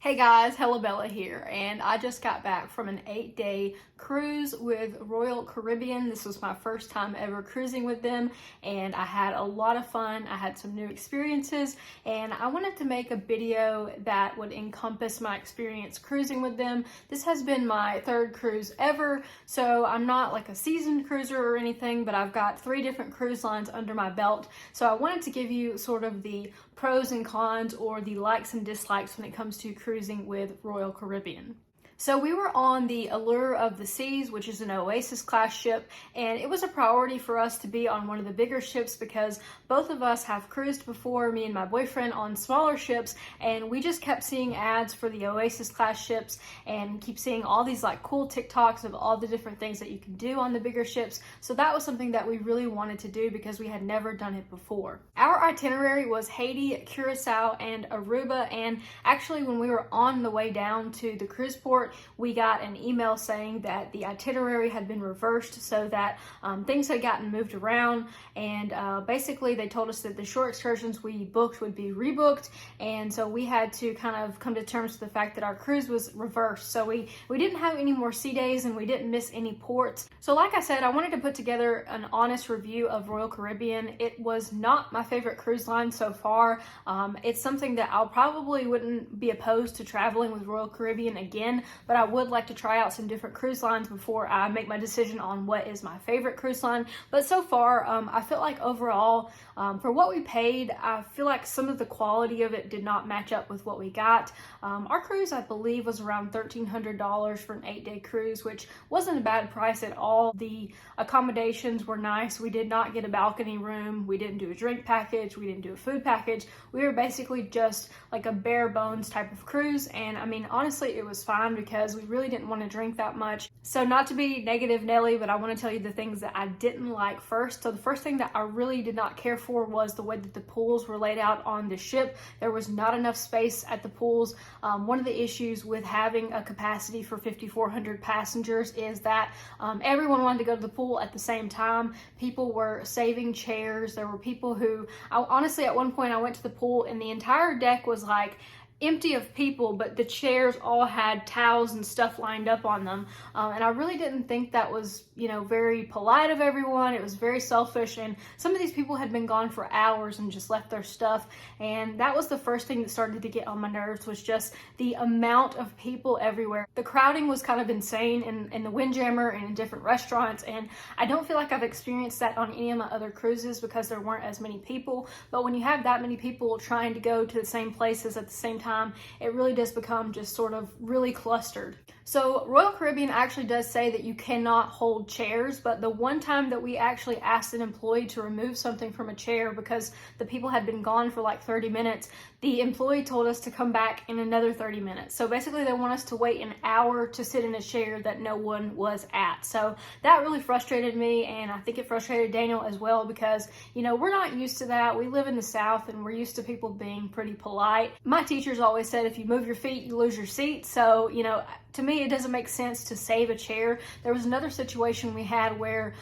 Hey guys, Bella here, and I just got back from an 8-day cruise with Royal Caribbean. This was my first time ever cruising with them, and I had a lot of fun. I had some new experiences, and I wanted to make a video that would encompass my experience cruising with them. This has been my third cruise ever, so I'm not like a seasoned cruiser or anything, but I've got 3 different cruise lines under my belt. So I wanted to give you sort of the pros and cons, or the likes and dislikes when it comes to cruising with Royal Caribbean. So we were on the Allure of the Seas, which is an Oasis class ship, and it was a priority for us to be on one of the bigger ships because both of us have cruised before, me and my boyfriend, on smaller ships, and we just kept seeing ads for the Oasis class ships and keep seeing all these like cool TikToks of all the different things that you can do on the bigger ships. So that was something that we really wanted to do because we had never done it before. Our itinerary was Haiti, Curacao, and Aruba, and actually when we were on the way down to the cruise port, we got an email saying that the itinerary had been reversed, so that things had gotten moved around, and basically they told us that the shore excursions we booked would be rebooked, and so we had to kind of come to terms with the fact that our cruise was reversed. So we didn't have any more sea days and we didn't miss any ports. So like I said, I wanted to put together an honest review of Royal Caribbean. It was not my favorite cruise line so far. It's something that I'll probably wouldn't be opposed to traveling with Royal Caribbean again, but I would like to try out some different cruise lines before I make my decision on what is my favorite cruise line. But so far, I feel like overall, for what we paid, I feel like some of the quality of it did not match up with what we got. Our cruise, I believe, was around $1,300 for an 8-day cruise, which wasn't a bad price at all. The accommodations were nice. We did not get a balcony room. We didn't do a drink package. We didn't do a food package. We were basically just like a bare bones type of cruise. And I mean, honestly, it was fine because we really didn't want to drink that much. So not to be negative Nelly, but I want to tell you the things that I didn't like first. So the first thing that I really did not care for was the way that the pools were laid out on the ship. There was not enough space at the pools. One of the issues with having a capacity for 5,400 passengers is that everyone wanted to go to the pool at the same time. People were saving chairs. There were people who, honestly, at one point I went to the pool and the entire deck was like empty of people, but the chairs all had towels and stuff lined up on them. And I really didn't think that was, very polite of everyone. It was very selfish. And some of these people had been gone for hours and just left their stuff. And that was the first thing that started to get on my nerves, was just the amount of people everywhere. The crowding was kind of insane in the Windjammer and in different restaurants. And I don't feel like I've experienced that on any of my other cruises because there weren't as many people. But when you have that many people trying to go to the same places at the same time, it really does become just sort of really clustered. So Royal Caribbean actually does say that you cannot hold chairs, but the one time that we actually asked an employee to remove something from a chair because the people had been gone for like 30 minutes, the employee told us to come back in another 30 minutes. So basically they want us to wait an hour to sit in a chair that no one was at. So that really frustrated me, and I think it frustrated Daniel as well because, we're not used to that. We live in the South and we're used to people being pretty polite. My teachers always said if you move your feet, you lose your seat. So, to me, it doesn't make sense to save a chair. There was another situation we had where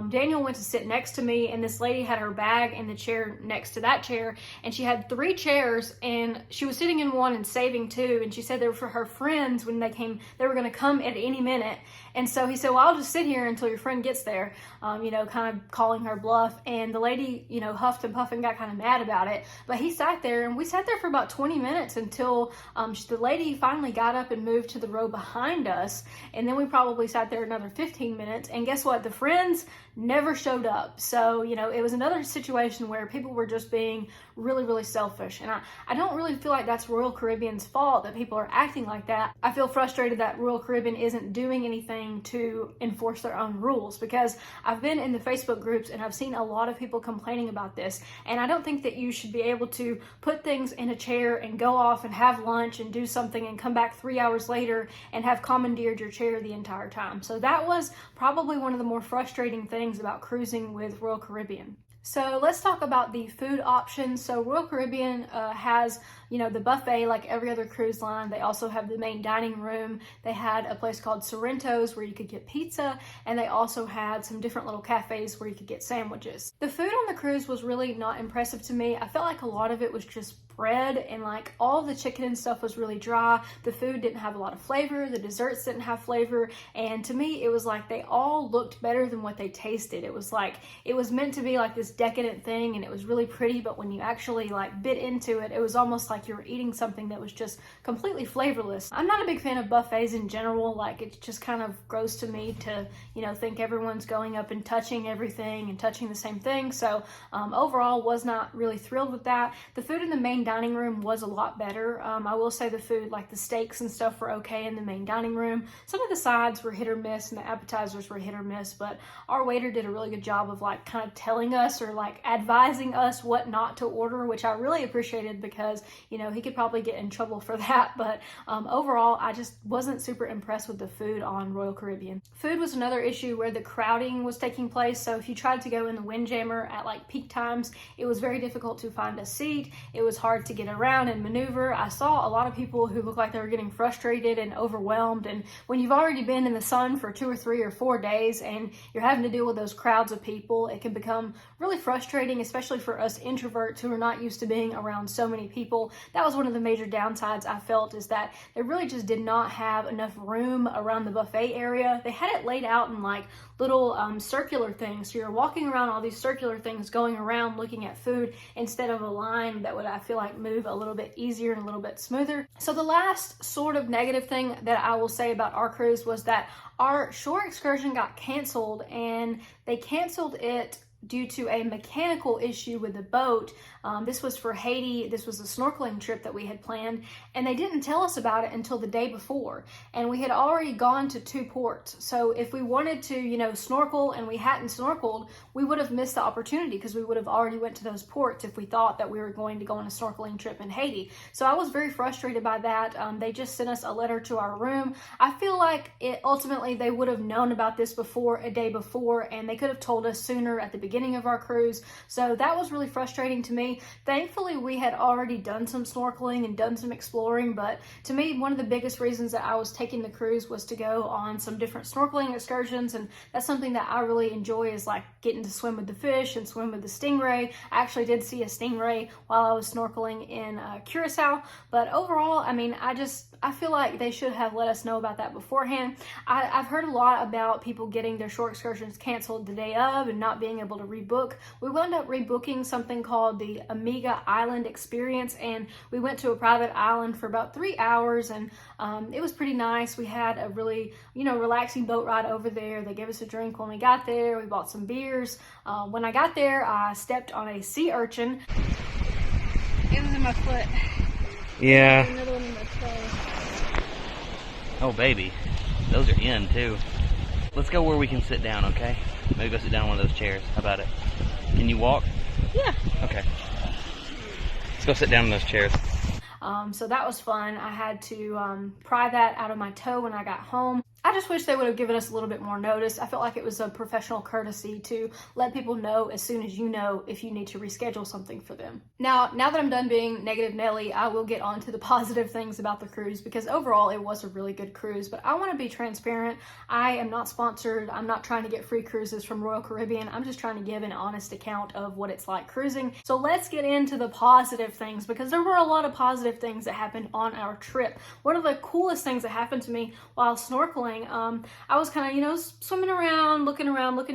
Daniel went to sit next to me, and this lady had her bag in the chair next to that chair, and she had 3 chairs, and she was sitting in one and saving 2, and she said they were for her friends when they came. They were going to come at any minute. And so he said, well, I'll just sit here until your friend gets there, kind of calling her bluff. And the lady, huffed and puffed and got kind of mad about it. But he sat there, and we sat there for about 20 minutes until the lady finally got up and moved to the row behind us. And then we probably sat there another 15 minutes. And guess what? The friends never showed up. So, it was another situation where people were just being really, really selfish. And I don't really feel like that's Royal Caribbean's fault that people are acting like that. I feel frustrated that Royal Caribbean isn't doing anything to enforce their own rules, because I've been in the Facebook groups and I've seen a lot of people complaining about this. And I don't think that you should be able to put things in a chair and go off and have lunch and do something and come back 3 hours later and have commandeered your chair the entire time. So that was probably one of the more frustrating things about cruising with Royal Caribbean. So let's talk about the food options. So Royal Caribbean has, the buffet like every other cruise line. They also have the main dining room. They had a place called Sorrento's where you could get pizza, and they also had some different little cafes where you could get sandwiches. The food on the cruise was really not impressive to me. I felt like a lot of it was just bread, and like all the chicken and stuff was really dry. The food didn't have a lot of flavor, the desserts didn't have flavor, and to me it was like they all looked better than what they tasted. It was like it was meant to be like this decadent thing, and it was really pretty, but when you actually like bit into it, it was almost like you were eating something that was just completely flavorless. I'm not a big fan of buffets in general. Like, it's just kind of gross to me to, you know, think everyone's going up and touching everything and touching the same thing. So overall, was not really thrilled with that. The food in the main dining room was a lot better. I will say the food, like the steaks and stuff, were okay in the main dining room. Some of the sides were hit or miss, and the appetizers were hit or miss, but our waiter did a really good job of like kind of telling us or like advising us what not to order, which I really appreciated, because, you know, he could probably get in trouble for that. But overall, I just wasn't super impressed with the food on Royal Caribbean. Food was another issue where the crowding was taking place. So if you tried to go in the Windjammer at like peak times, it was very difficult to find a seat. It was hard to get around and maneuver. I saw a lot of people who looked like they were getting frustrated and overwhelmed. And when you've already been in the sun for 2 or 3 or 4 days and you're having to deal with those crowds of people, it can become really frustrating, especially for us introverts who are not used to being around so many people. That was one of the major downsides I felt, is that they really just did not have enough room around the buffet area. They had it laid out in like little circular things. So you're walking around all these circular things, going around looking at food, instead of a line that would, I feel like, move a little bit easier and a little bit smoother. So the last sort of negative thing that I will say about our cruise was that our shore excursion got canceled, and they canceled it due to a mechanical issue with the boat. This was for Haiti. This was a snorkeling trip that we had planned, and they didn't tell us about it until the day before. And we had already gone to 2 ports. So if we wanted to, you know, snorkel and we hadn't snorkeled, we would have missed the opportunity, because we would have already went to those ports if we thought that we were going to go on a snorkeling trip in Haiti. So I was very frustrated by that. They just sent us a letter to our room. I feel like ultimately they would have known about this before, a day before, and they could have told us sooner at the beginning of our cruise. So that was really frustrating to me. Thankfully, we had already done some snorkeling and done some exploring, but to me, one of the biggest reasons that I was taking the cruise was to go on some different snorkeling excursions, and that's something that I really enjoy, is like getting to swim with the fish and swim with the stingray. I actually did see a stingray while I was snorkeling in Curacao, but overall, I mean, I feel like they should have let us know about that beforehand. I've heard a lot about people getting their shore excursions canceled the day of and not being able to rebook. We wound up rebooking something called the Amiga Island Experience, and we went to a private island for about 3 hours, and it was pretty nice. We had a really, you know, relaxing boat ride over there. They gave us a drink when we got there. We bought some beers. When I got there, I stepped on a sea urchin. It was in my foot. Yeah. Another one in my toe. Oh, baby. Those are in, too. Let's go where we can sit down, okay? Maybe go sit down on one of those chairs. How about it? Can you walk? Yeah. Okay. Let's go sit down in those chairs. So that was fun. I had to pry that out of my toe when I got home. I just wish they would have given us a little bit more notice. I felt like it was a professional courtesy to let people know as soon as you know if you need to reschedule something for them. Now that I'm done being negative Nelly, I will get on to the positive things about the cruise, because overall it was a really good cruise. But I want to be transparent. I am not sponsored. I'm not trying to get free cruises from Royal Caribbean. I'm just trying to give an honest account of what it's like cruising. So let's get into the positive things, because there were a lot of positive things that happened on our trip. One of the coolest things that happened to me while snorkeling, I was kind of, you know, swimming around, looking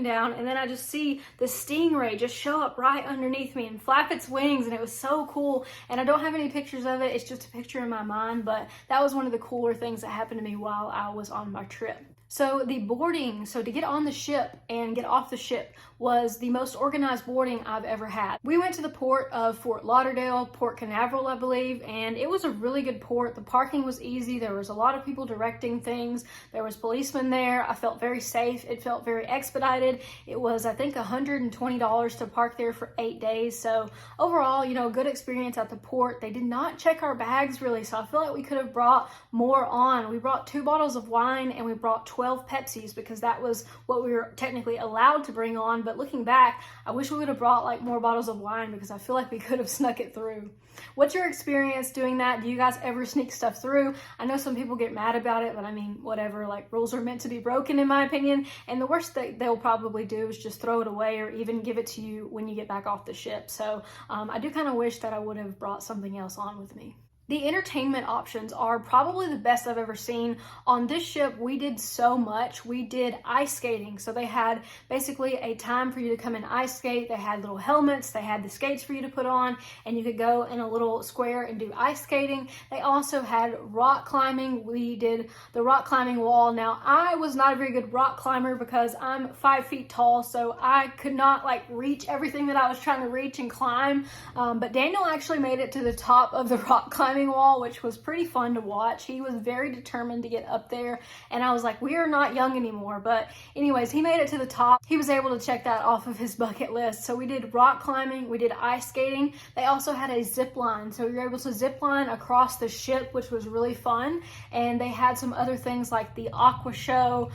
down, and then I just see the stingray just show up right underneath me and flap its wings, and it was so cool. And I don't have any pictures of it. It's just a picture in my mind, but that was one of the cooler things that happened to me while I was on my trip. So the boarding, so to get on the ship and get off the ship, was the most organized boarding I've ever had. We went to the port of Fort Lauderdale, Port Canaveral, I believe, and it was a really good port. The parking was easy. There was a lot of people directing things. There was policemen there. I felt very safe. It felt very expedited. It was, I think, $120 to park there for 8 days. So overall, you know, good experience at the port. They did not check our bags really, so I feel like we could have brought more on. We brought 2 bottles of wine and we brought 12 12 Pepsis because that was what we were technically allowed to bring on. But looking back, I wish we would have brought like more bottles of wine because I feel like we could have snuck it through. What's your experience doing that? Do you guys ever sneak stuff through? I know some people get mad about it, but I mean, whatever, like rules are meant to be broken in my opinion. And the worst that they'll probably do is just throw it away or even give it to you when you get back off the ship. So I do kind of wish that I would have brought something else on with me. The entertainment options are probably the best I've ever seen. On this ship, we did so much. We did ice skating. So they had basically a time for you to come and ice skate. They had little helmets. They had the skates for you to put on, and you could go in a little square and do ice skating. They also had rock climbing. We did the rock climbing wall. Now, I was not a very good rock climber because I'm 5 feet tall, so I could not like reach everything that I was trying to reach and climb. But Daniel actually made it to the top of the rock climbing wall, which was pretty fun to watch. He was very determined to get up there, and I was like, we are not young anymore. But anyways, he made it to the top. He was able to check that off of his bucket list. So we did rock climbing, we did ice skating. They also had a zip line, so you're able to zip line across the ship, which was really fun. And they had some other things like the aqua show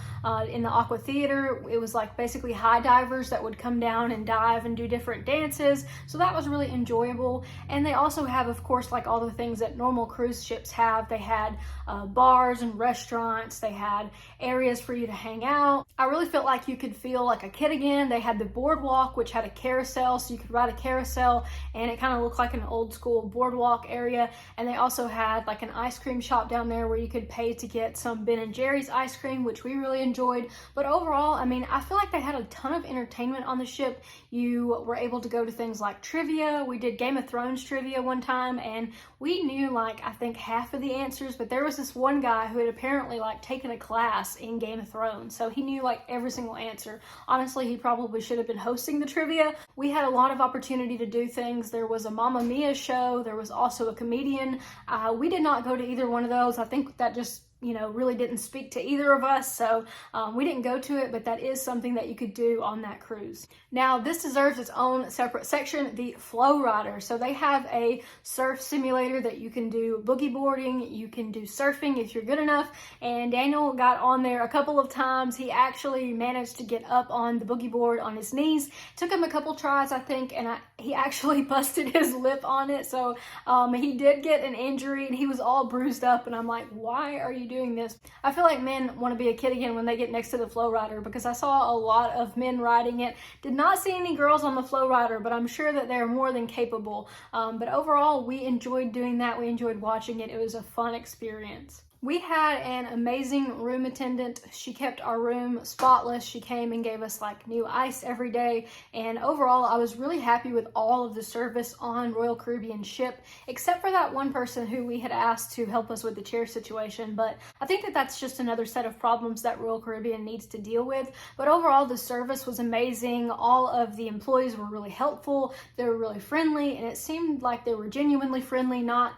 in the aqua theater. It was like basically high divers that would come down and dive and do different dances, so that was really enjoyable. And they also have, of course, like all the things that normal cruise ships have. They had bars and restaurants. They had areas for you to hang out. I really felt like you could feel like a kid again. They had the boardwalk, which had a carousel, so you could ride a carousel, and it kind of looked like an old school boardwalk area. And they also had like an ice cream shop down there where you could pay to get some Ben & Jerry's ice cream, which we really enjoyed. But overall, I mean, I feel like they had a ton of entertainment on the ship. You were able to go to things like trivia. We did Game of Thrones trivia one time, and we knew like I think half of the answers, but there was this one guy who had apparently like taken a class in Game of Thrones, so he knew like every single answer. Honestly, he probably should have been hosting the trivia. We had a lot of opportunity to do things. There was a Mamma Mia show. There was also a comedian. We did not go to either one of those. I think that just really didn't speak to either of us, so we didn't go to it, but that is something that you could do on that cruise. Now, this deserves its own separate section, the Flow Rider. So they have a surf simulator that you can do boogie boarding, you can do surfing if you're good enough, and Daniel got on there a couple of times. He actually managed to get up on the boogie board on his knees. Took him a couple tries, I think, and he actually busted his lip on it, so he did get an injury, and he was all bruised up, and I'm like, why are you doing this? I feel like men want to be a kid again when they get next to the Flow Rider, because I saw a lot of men riding it. Did not see any girls on the Flow Rider, but I'm sure that they're more than capable. But overall, we enjoyed doing that. We enjoyed watching it. It was a fun experience. We had an amazing room attendant. She kept our room spotless. She came and gave us like new ice every day. And overall, I was really happy with all of the service on Royal Caribbean ship, except for that one person who we had asked to help us with the chair situation. But I think that that's just another set of problems that Royal Caribbean needs to deal with. But overall, the service was amazing. All of the employees were really helpful. They were really friendly, and it seemed like they were genuinely friendly, not,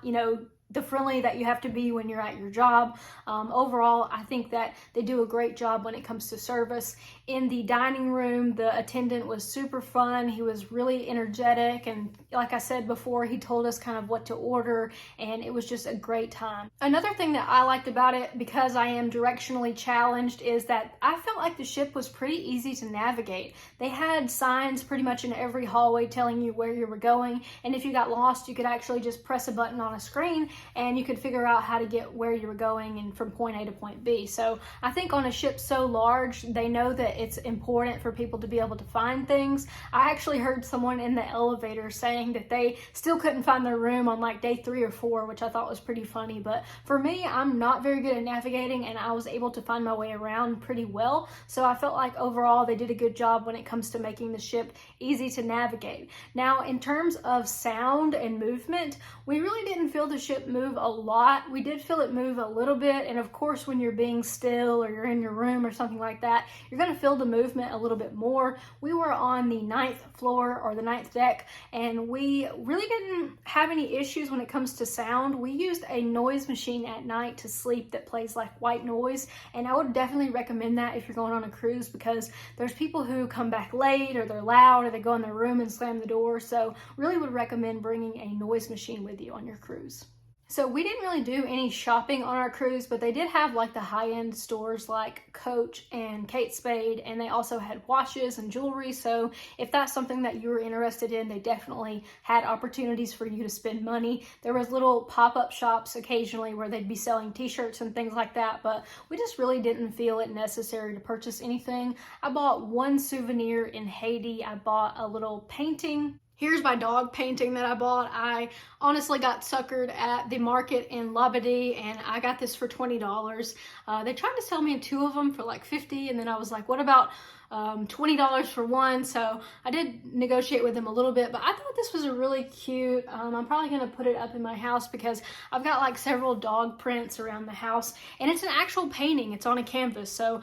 the friendly that you have to be when you're at your job. Overall, I think that they do a great job when it comes to service. In the dining room, the attendant was super fun. He was really energetic, and like I said before, he told us kind of what to order, and it was just a great time. Another thing that I liked about it, because I am directionally challenged, is that I felt like the ship was pretty easy to navigate. They had signs pretty much in every hallway telling you where you were going, and if you got lost, you could actually just press a button on a screen and you could figure out how to get where you were going and from point A to point B. So I think on a ship so large, they know that it's important for people to be able to find things. I actually heard someone in the elevator saying that they still couldn't find their room on like day 3 or 4, which I thought was pretty funny. But for me, I'm not very good at navigating, and I was able to find my way around pretty well. So I felt like overall they did a good job when it comes to making the ship easy to navigate. Now, in terms of sound and movement, we really didn't feel the ship move a lot. We did feel it move a little bit, and of course when you're being still or you're in your room or something like that, you're going to feel the movement a little bit more. We were on the 9th floor or the 9th deck, and we really didn't have any issues when it comes to sound. We used a noise machine at night to sleep that plays like white noise, and I would definitely recommend that if you're going on a cruise, because there's people who come back late or they're loud or they go in their room and slam the door. So really would recommend bringing a noise machine with you on your cruise. So we didn't really do any shopping on our cruise, but they did have like the high-end stores like Coach and Kate Spade, and they also had watches and jewelry. So if that's something that you were interested in, they definitely had opportunities for you to spend money. There was little pop-up shops occasionally where they'd be selling t-shirts and things like that, but we just really didn't feel it necessary to purchase anything. I bought one souvenir in Haiti. I bought a little painting. Here's my dog painting that I bought. I honestly got suckered at the market in Labadee, and I got this for $20. They tried to sell me 2 of them for like $50, and then I was like, what about $20 for one? So I did negotiate with them a little bit, but I thought this was a really cute. I'm probably going to put it up in my house because I've got like several dog prints around the house, and it's an actual painting. It's on a canvas, so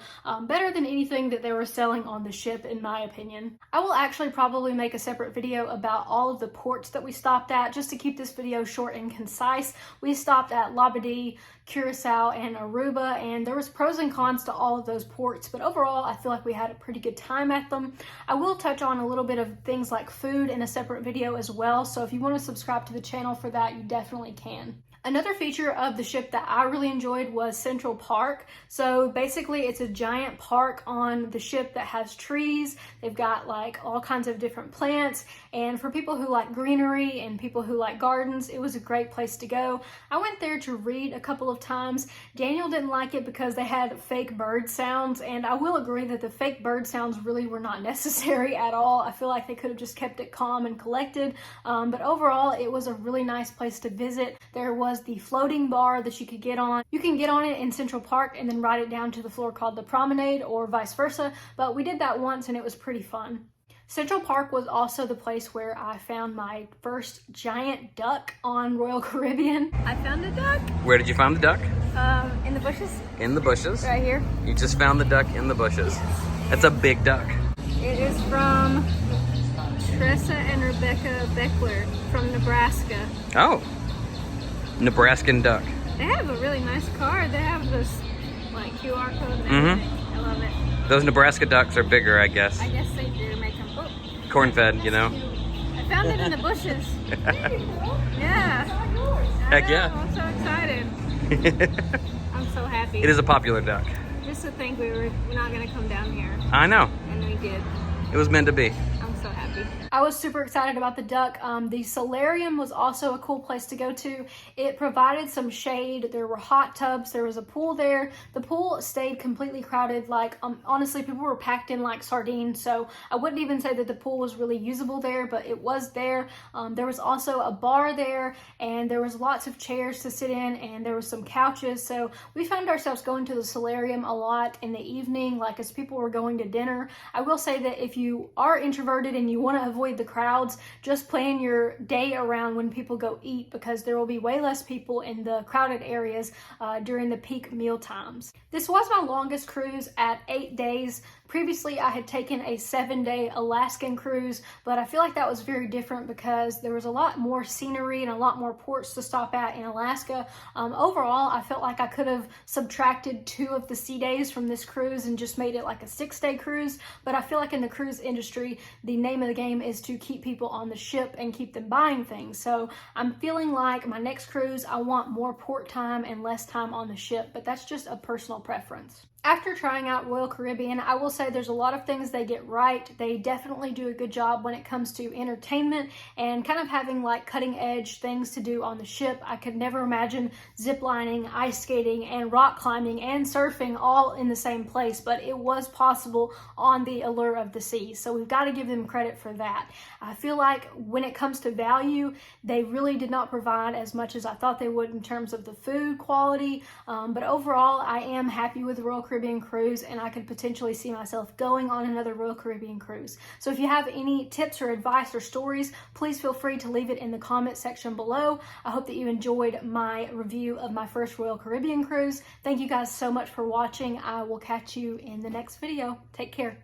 better than anything that they were selling on the ship, in my opinion. I will actually probably make a separate video about all of the ports that we stopped at. Just to keep this video short and concise, we stopped at Labadee, Curacao, and Aruba, and there was pros and cons to all of those ports, but overall I feel like we had a pretty good time at them. I will touch on a little bit of things like food in a separate video as well, so if you want to subscribe to the channel for that, you definitely can. Another feature of the ship that I really enjoyed was Central Park. So basically it's a giant park on the ship that has trees. They've got like all kinds of different plants, and for people who like greenery and people who like gardens, it was a great place to go. I went there to read a couple of times. Daniel didn't like it because they had fake bird sounds, and I will agree that the fake bird sounds really were not necessary at all. I feel like they could have just kept it calm and collected, but overall it was a really nice place to visit. There was the floating bar that you could get on. You can get on it in Central Park and then ride it down to the floor called the Promenade, or vice versa, but we did that once and it was pretty fun. Central Park was also the place where I found my first giant duck on Royal Caribbean. I found a duck. Where did you find the duck? In the bushes. In the bushes? Right here. You just found the duck in the bushes. Yes. That's a big duck. It is from Tressa and Rebecca Beckler from Nebraska. Oh. Nebraskan duck. They have a really nice card. They have this like QR code and everything. I love it. Those Nebraska ducks are bigger, I guess. I guess they do make them. Oh, Corn-fed, you know. I found it in the bushes. Yeah. Heck yeah. I'm so excited. I'm so happy. It is a popular duck. Just to think we were not going to come down here. I know. And we did. It was meant to be. I'm so happy. I was super excited about the duck. The solarium was also a cool place to go to. It provided some shade. There were hot tubs. There was a pool there. The pool stayed completely crowded. Like, honestly, people were packed in like sardines. So I wouldn't even say that the pool was really usable there, but it was there. There was also a bar there, and there was lots of chairs to sit in, and there was some couches. So we found ourselves going to the solarium a lot in the evening, like as people were going to dinner. I will say that if you are introverted and you want to avoid the crowds, just plan your day around when people go eat, because there will be way less people in the crowded areas during the peak meal times. This was my longest cruise at 8 days. Previously, I had taken a 7-day Alaskan cruise, but I feel like that was very different because there was a lot more scenery and a lot more ports to stop at in Alaska. Overall, I felt like I could have subtracted 2 of the sea days from this cruise and just made it like a 6-day cruise, but I feel like in the cruise industry, the name of the game is to keep people on the ship and keep them buying things. So I'm feeling like my next cruise, I want more port time and less time on the ship, but that's just a personal preference. After trying out Royal Caribbean, I will say there's a lot of things they get right. They definitely do a good job when it comes to entertainment and kind of having like cutting edge things to do on the ship. I could never imagine ziplining, ice skating, and rock climbing and surfing all in the same place, but it was possible on the Allure of the Seas. So we've got to give them credit for that. I feel like when it comes to value, they really did not provide as much as I thought they would in terms of the food quality, but overall I am happy with the Royal Caribbean cruise, and I could potentially see myself going on another Royal Caribbean cruise. So if you have any tips or advice or stories, please feel free to leave it in the comment section below. I hope that you enjoyed my review of my first Royal Caribbean cruise. Thank you guys so much for watching. I will catch you in the next video. Take care.